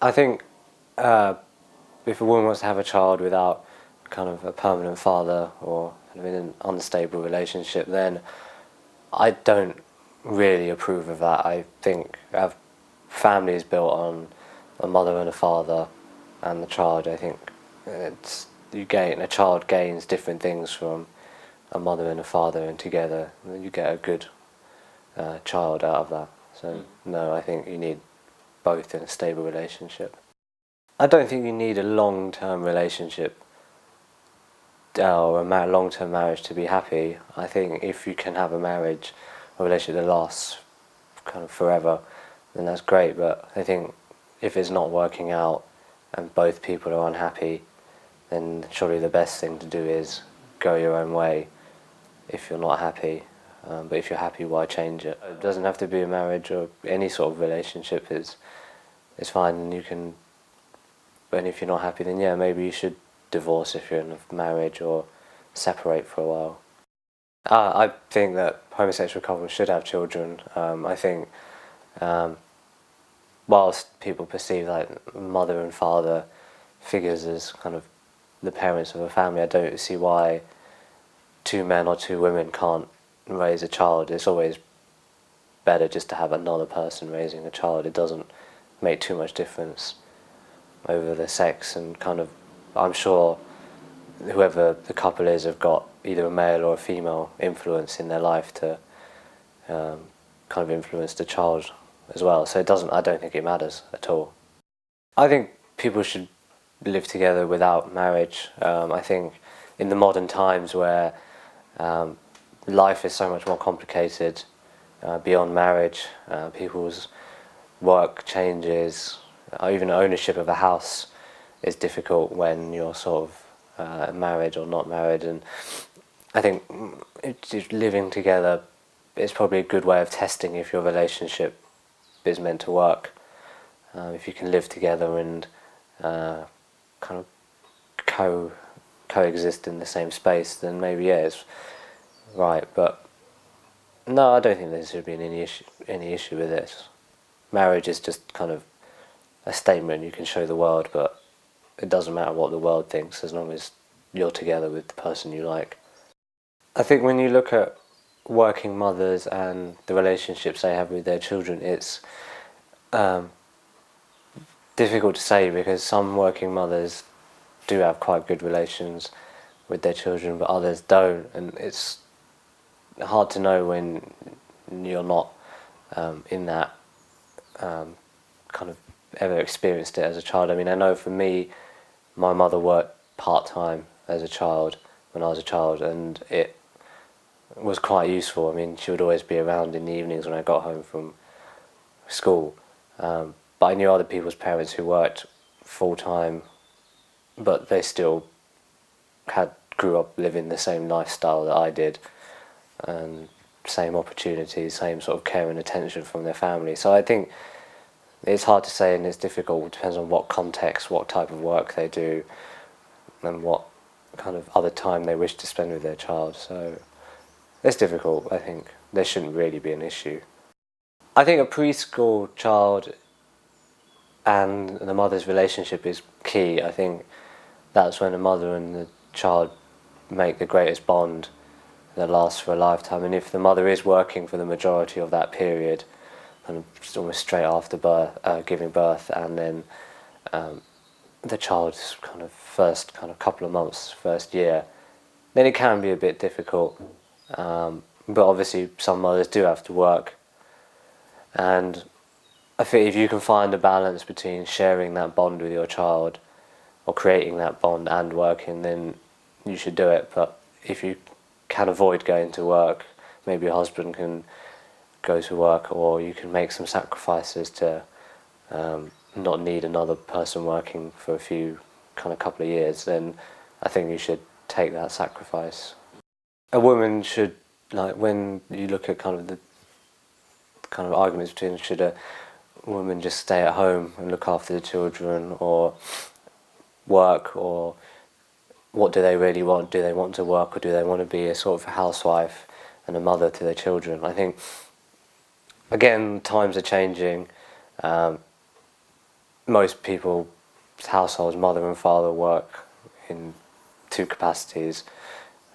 I think if a woman wants to have a child without kind of a permanent father or kind of in an unstable relationship, then I don't really approve of that. I think a family is built on a mother and a father and the child. I think a child gains different things from a mother and a father, and together you get a good child out of that. So no, I think you need both in a stable relationship. I don't think you need a long-term relationship or a long-term marriage to be happy. I think if you can have a relationship that lasts kind of forever, then that's great. But I think if it's not working out and both people are unhappy, then surely the best thing to do is go your own way if you're not happy. But if you're happy, why change it? It doesn't have to be a marriage, or any sort of relationship is fine. And you can, and if you're not happy, then yeah, maybe you should divorce if you're in a marriage, or separate for a while. I think that homosexual couples should have children. I think um, whilst people perceive like mother and father figures as kind of the parents of a family, I don't see why two men or two women can't raise a child. It's always better just to have another person raising a child. It doesn't make too much difference over the sex, and kind of, I'm sure whoever the couple is have got either a male or a female influence in their life to kind of influence the child as well. So I don't think it matters at all. I think people should live together without marriage. I think in the modern times where life is so much more complicated beyond marriage, people's work changes, even ownership of a house is difficult when you're sort of married or not married, and I think living together is probably a good way of testing if your relationship is meant to work. If you can live together and kind of coexist in the same space, then maybe yeah, it's right. But no, I don't think there should be any issue with it. Marriage is just kind of a statement you can show the world, but it doesn't matter what the world thinks as long as you're together with the person you like. I think when you look at working mothers and the relationships they have with their children, it's um, difficult to say, because some working mothers do have quite good relations with their children, but others don't, and it's hard to know when you're not in that kind of ever experienced it as a child. I mean, I know for me, my mother worked part-time as a child when I was a child, and it was quite useful. I mean, she would always be around in the evenings when I got home from school. But I knew other people's parents who worked full-time, but they still grew up living the same lifestyle that I did, and same opportunities, same sort of care and attention from their family. So I think it's hard to say, and it's difficult. It depends on what context, what type of work they do, and what kind of other time they wish to spend with their child. So it's difficult. I think there shouldn't really be an issue. I think a preschool child and the mother's relationship is key. I think that's when the mother and the child make the greatest bond that lasts for a lifetime. And if the mother is working for the majority of that period, kind of almost straight after giving birth, and then the child's kind of first kind of couple of months, first year, then it can be a bit difficult. But obviously some mothers do have to work, and I think if you can find a balance between sharing that bond with your child or creating that bond and working, then you should do it. But if you can avoid going to work, maybe your husband can go to work, or you can make some sacrifices to not need another person working for a few kind of couple of years, then I think you should take that sacrifice. A woman should, like, when you look at kind of the kind of arguments between should a woman just stay at home and look after the children, or work, or what do they really want? Do they want to work, or do they want to be a sort of housewife and a mother to their children? I think, again, times are changing. most people's households, mother and father, work in two capacities,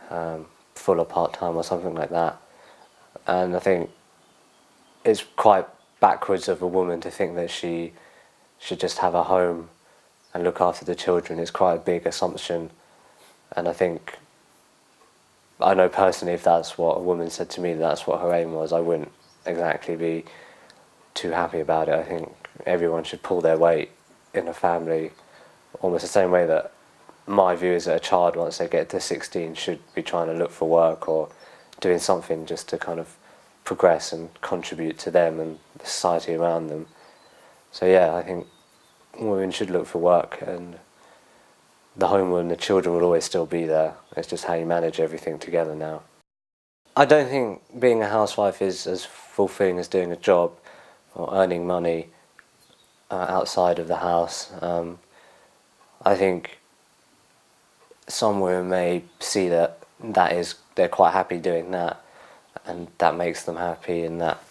full or part-time or something like that. And I think it's quite backwards of a woman to think that she should just have a home and look after the children. It's quite a big assumption. And I know personally, if that's what a woman said to me, that's what her aim was, I wouldn't exactly be too happy about it. I think everyone should pull their weight in a family, almost the same way that my view is that a child, once they get to 16, should be trying to look for work or doing something just to kind of progress and contribute to them and the society around them. So yeah, I think women should look for work, and the home and the children will always still be there. It's just how you manage everything together now. I don't think being a housewife is as fulfilling as doing a job or earning money outside of the house. I think some women may see they're quite happy doing that, and that makes them happy, and that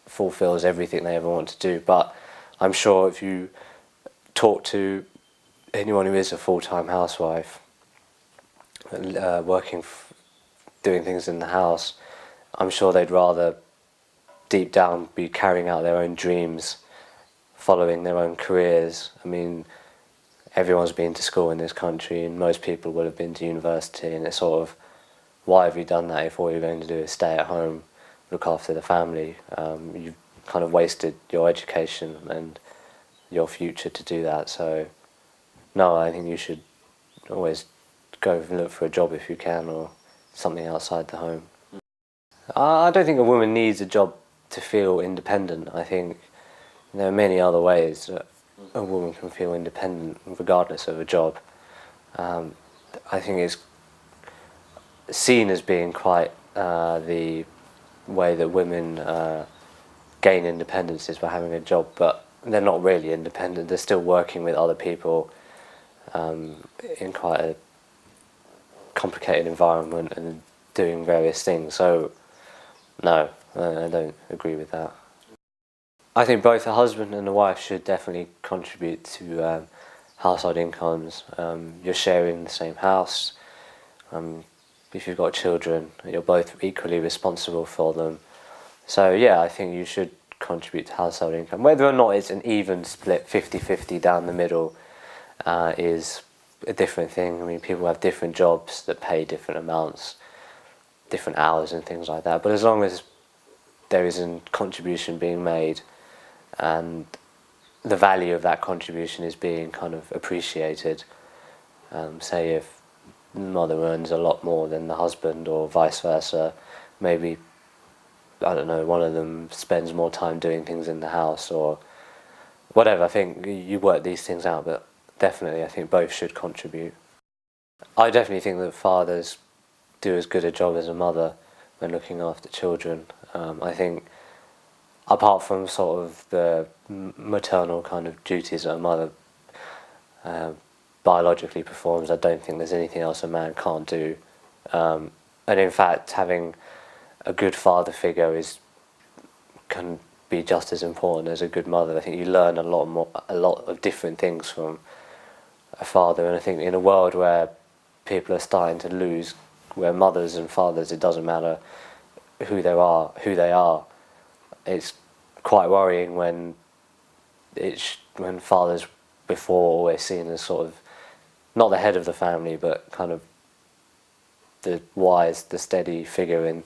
fulfills everything they ever want to do. But I'm sure if you talk to anyone who is a full-time housewife, doing things in the house, I'm sure they'd rather deep down be carrying out their own dreams, following their own careers. I mean, everyone's been to school in this country, and most people will have been to university, and it's sort of, why have you done that if all you're going to do is stay at home, look after the family? You've kind of wasted your education and your future to do that. So no, I think you should always go and look for a job if you can, or something outside the home. I don't think a woman needs a job to feel independent. I think there are many other ways that a woman can feel independent regardless of a job. I think it's seen as being quite the way that women gain independence is by having a job, but they're not really independent. They're still working with other people in quite a complicated environment and doing various things. So no, I don't agree with that. I think both the husband and the wife should definitely contribute to household incomes. You're sharing the same house. If you've got children, you're both equally responsible for them. So yeah, I think you should contribute to household income. Whether or not it's an even split 50-50 down the middle is a different thing. I mean, people have different jobs that pay different amounts, different hours and things like that. But as long as there is a contribution being made and the value of that contribution is being kind of appreciated, say if the mother earns a lot more than the husband or vice versa, maybe, I don't know, one of them spends more time doing things in the house or whatever. I think you work these things out, but definitely I think both should contribute. I definitely think that fathers do as good a job as a mother when looking after children. I think apart from sort of the maternal kind of duties that a mother biologically performs, I don't think there's anything else a man can't do. And in fact, having a good father figure can be just as important as a good mother. I think you learn a lot of different things from a father, and I think in a world where people are starting to lose, where mothers and fathers, it doesn't matter who they are, it's quite worrying when fathers before always seen as sort of not the head of the family, but kind of the wise, the steady figure in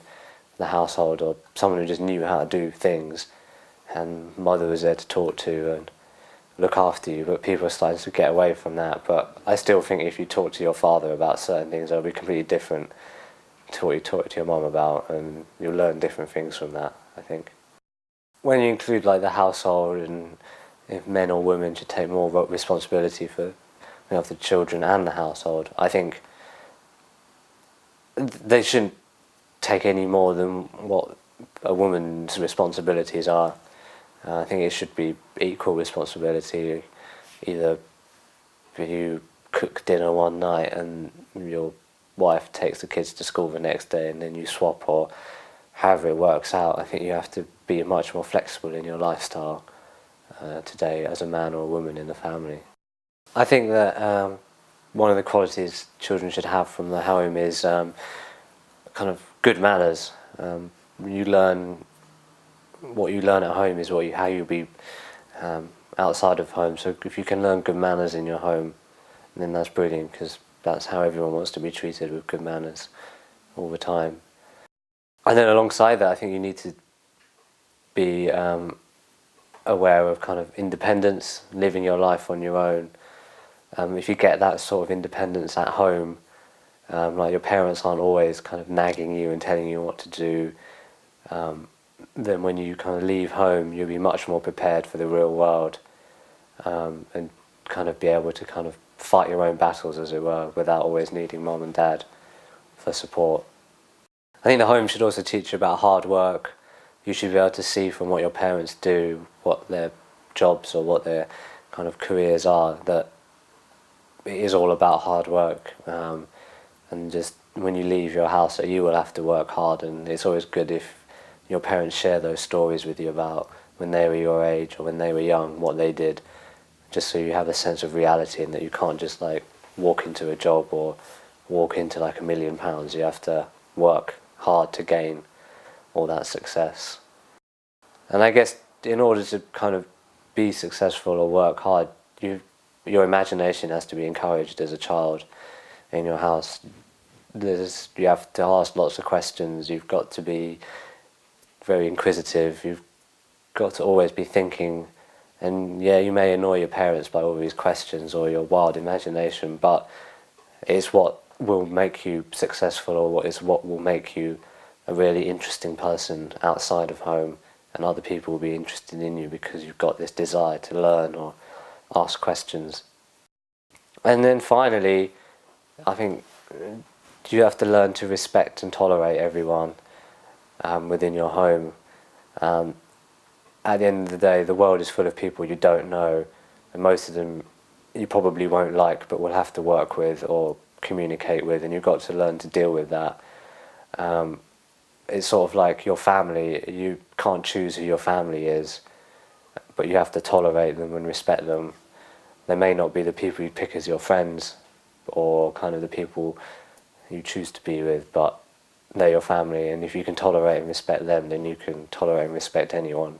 the household, or someone who just knew how to do things, and mother was there to talk to and look after you. But people are starting to get away from that. But I still think if you talk to your father about certain things, they'll be completely different to what you talk to your mum about, and you'll learn different things from that, I think. When you include like the household, and if men or women should take more responsibility for the children and the household, I think they shouldn't take any more than what a woman's responsibilities are. I think it should be equal responsibility. Either you cook dinner one night and your wife takes the kids to school the next day, and then you swap, or however it works out. I think you have to be much more flexible in your lifestyle. today as a man or a woman in the family. I think that one of the qualities children should have from the home is kind of good manners. You learn what you learn at home is how you'll be outside of home. So if you can learn good manners in your home, then that's brilliant, because that's how everyone wants to be treated, with good manners all the time. And then alongside that, I think you need to be aware of kind of independence, living your life on your own. If you get that sort of independence at home, like your parents aren't always kind of nagging you and telling you what to do, then when you kind of leave home, you'll be much more prepared for the real world, and kind of be able to kind of fight your own battles, as it were, without always needing mom and dad for support. I think the home should also teach you about hard work. You should be able to see from what your parents do, what their jobs or what their kind of careers are, that it is all about hard work. And just when you leave your house, you will have to work hard, and it's always good if your parents share those stories with you about when they were your age or when they were young, what they did, just so you have a sense of reality, and that you can't just like walk into a job or walk into like £1,000,000. You have to work hard to gain all that success. And I guess in order to kind of be successful or work hard, your imagination has to be encouraged as a child in your house. You have to ask lots of questions. You've got to be very inquisitive. You've got to always be thinking. And yeah, you may annoy your parents by all these questions or your wild imagination, but it's what will make you successful, or what will make you a really interesting person outside of home, and other people will be interested in you because you've got this desire to learn or ask questions. And then finally, I think you have to learn to respect and tolerate everyone within your home. At the end of the day, the world is full of people you don't know, and most of them you probably won't like, but will have to work with or communicate with, and you've got to learn to deal with that. It's sort of like your family. You can't choose who your family is, but you have to tolerate them and respect them. They may not be the people you pick as your friends, or kind of the people you choose to be with, but they're your family, and if you can tolerate and respect them, then you can tolerate and respect anyone.